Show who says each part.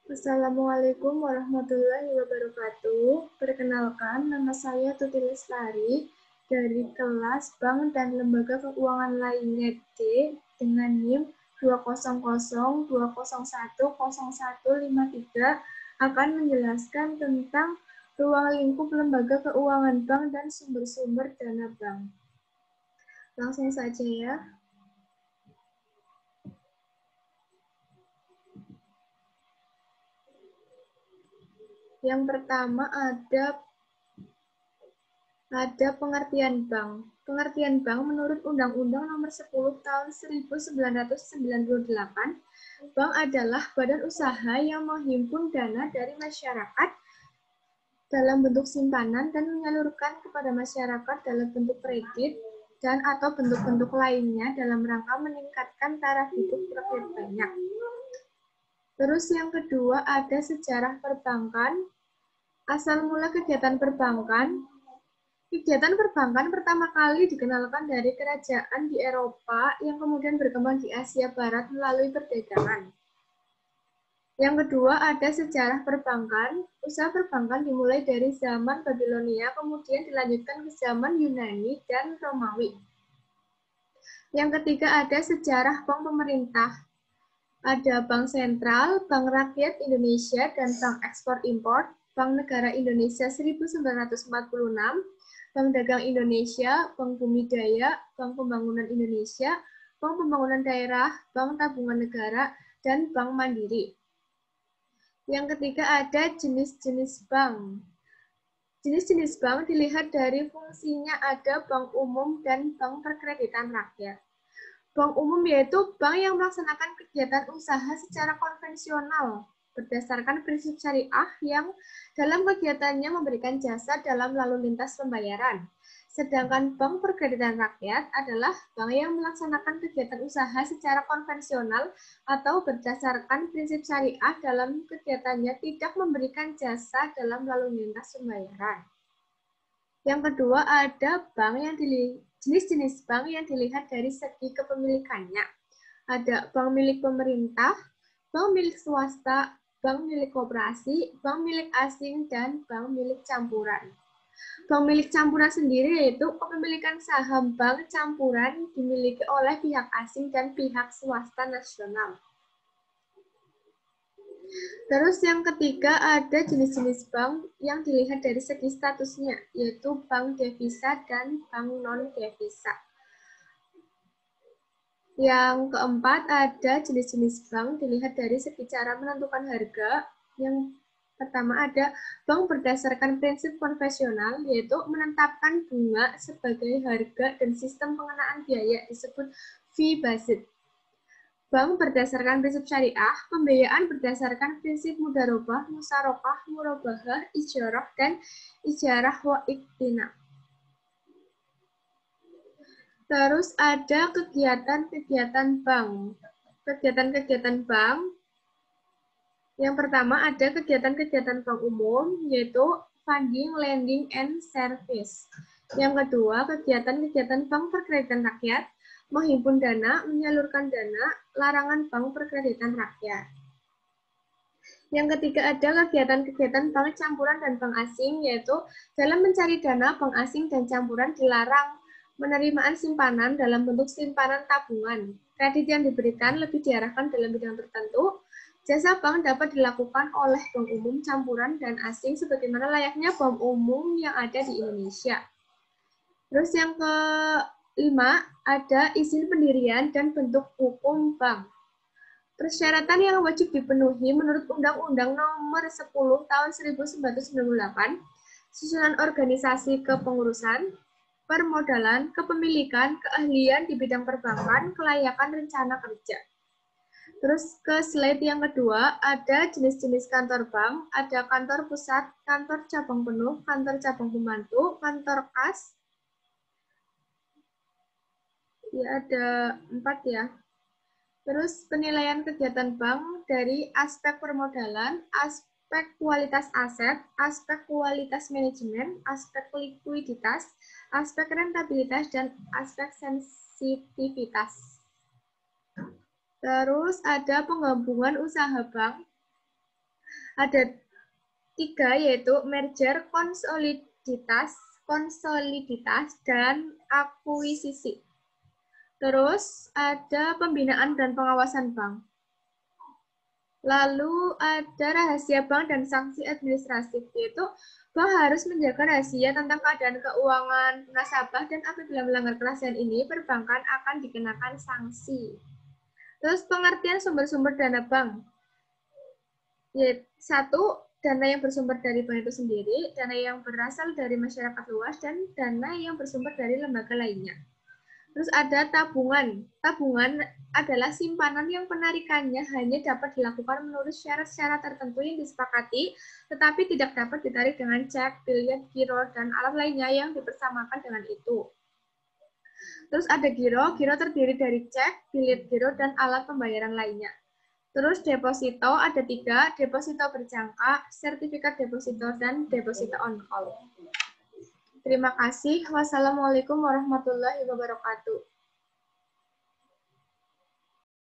Speaker 1: Assalamualaikum warahmatullahi wabarakatuh. Perkenalkan, nama saya Tuti Lestari dari kelas Bank dan Lembaga Keuangan lainnya D dengan NIM 20020010153 akan menjelaskan tentang ruang lingkup lembaga keuangan bank dan sumber-sumber dana bank. Langsung saja ya. Yang pertama ada pengertian bank. Pengertian bank menurut Undang-Undang Nomor 10 Tahun 1998, bank adalah badan usaha yang menghimpun dana dari masyarakat dalam bentuk simpanan dan menyalurkan kepada masyarakat dalam bentuk kredit dan atau bentuk-bentuk lainnya dalam rangka meningkatkan taraf hidup rakyat banyak. Terus yang kedua ada sejarah perbankan. Asal mula kegiatan perbankan. Kegiatan perbankan pertama kali dikenalkan dari kerajaan di Eropa yang kemudian berkembang di Asia Barat melalui perdagangan. Yang kedua ada sejarah perbankan. Usaha perbankan dimulai dari zaman Babilonia, kemudian dilanjutkan ke zaman Yunani dan Romawi. Yang ketiga ada sejarah bank pemerintah. Ada Bank Sentral, Bank Rakyat Indonesia, dan Bank Ekspor-Impor, Bank Negara Indonesia 1946, Bank Dagang Indonesia, Bank Bumi Daya, Bank Pembangunan Indonesia, Bank Pembangunan Daerah, Bank Tabungan Negara, dan Bank Mandiri. Yang ketiga ada jenis-jenis bank. Jenis-jenis bank dilihat dari fungsinya ada bank umum dan bank perkreditan rakyat. Bank umum yaitu bank yang melaksanakan kegiatan usaha secara konvensional berdasarkan prinsip syariah yang dalam kegiatannya memberikan jasa dalam lalu lintas pembayaran. Sedangkan bank perkreditan rakyat adalah bank yang melaksanakan kegiatan usaha secara konvensional atau berdasarkan prinsip syariah dalam kegiatannya tidak memberikan jasa dalam lalu lintas pembayaran. Yang kedua ada bank yang jenis-jenis bank yang dilihat dari segi kepemilikannya. Ada bank milik pemerintah, bank milik swasta, bank milik koperasi, bank milik asing, dan bank milik campuran. Bank milik campuran sendiri yaitu kepemilikan saham bank campuran dimiliki oleh pihak asing dan pihak swasta nasional. Terus yang ketiga ada jenis-jenis bank yang dilihat dari segi statusnya, yaitu bank devisa dan bank non-devisa. Yang keempat ada jenis-jenis bank dilihat dari segi cara menentukan harga. Yang pertama ada bank berdasarkan prinsip konvensional, yaitu menetapkan bunga sebagai harga dan sistem pengenaan biaya disebut fee-based. Bank berdasarkan prinsip syariah, pembiayaan berdasarkan prinsip mudarobah, musarokah, murabahah, ijarah, dan ijarah wa iktina. Terus ada kegiatan-kegiatan bank. Kegiatan-kegiatan bank, yang pertama ada kegiatan-kegiatan bank umum, yaitu funding, lending, and service. Yang kedua, kegiatan-kegiatan bank perkreditan rakyat, menghimpun dana, menyalurkan dana, larangan bank perkreditan rakyat. Yang ketiga ada kegiatan-kegiatan bank campuran dan bank asing, yaitu dalam mencari dana, bank asing dan campuran dilarang penerimaan simpanan dalam bentuk simpanan tabungan. Kredit yang diberikan lebih diarahkan dalam bidang tertentu. Jasa bank dapat dilakukan oleh bank umum, campuran, dan asing sebagaimana layaknya bank umum yang ada di Indonesia. Terus yang kelima, ada izin pendirian dan bentuk hukum bank. Persyaratan yang wajib dipenuhi menurut Undang-Undang Nomor 10 Tahun 1998, susunan organisasi kepengurusan, permodalan, kepemilikan, keahlian di bidang perbankan, kelayakan rencana kerja. Terus ke slide yang kedua, ada jenis-jenis kantor bank, ada kantor pusat, kantor cabang penuh, kantor cabang pembantu, kantor kas. Ya, ada 4 ya. Terus penilaian kegiatan bank dari aspek permodalan, aspek kualitas aset, aspek kualitas manajemen, aspek likuiditas, aspek rentabilitas, dan aspek sensitivitas. Terus ada penggabungan usaha bank. Ada 3, yaitu merger, konsoliditas, dan akuisisi. Terus ada pembinaan dan pengawasan bank. Lalu ada rahasia bank dan sanksi administratif, yaitu bank harus menjaga rahasia tentang keadaan keuangan nasabah dan apabila melanggar kerahasiaan ini, perbankan akan dikenakan sanksi. Terus pengertian sumber-sumber dana bank. Yaitu 1, dana yang bersumber dari bank itu sendiri, dana yang berasal dari masyarakat luas, dan dana yang bersumber dari lembaga lainnya. Terus ada tabungan. Tabungan adalah simpanan yang penarikannya hanya dapat dilakukan menurut syarat-syarat tertentu yang disepakati, tetapi tidak dapat ditarik dengan cek, biliet, giro, dan alat lainnya yang dipersamakan dengan itu. Terus ada giro. Giro terdiri dari cek, biliet, giro, dan alat pembayaran lainnya. Terus deposito ada 3, deposito berjangka, sertifikat deposito, dan deposito on call. Terima kasih. Wassalamualaikum warahmatullahi wabarakatuh.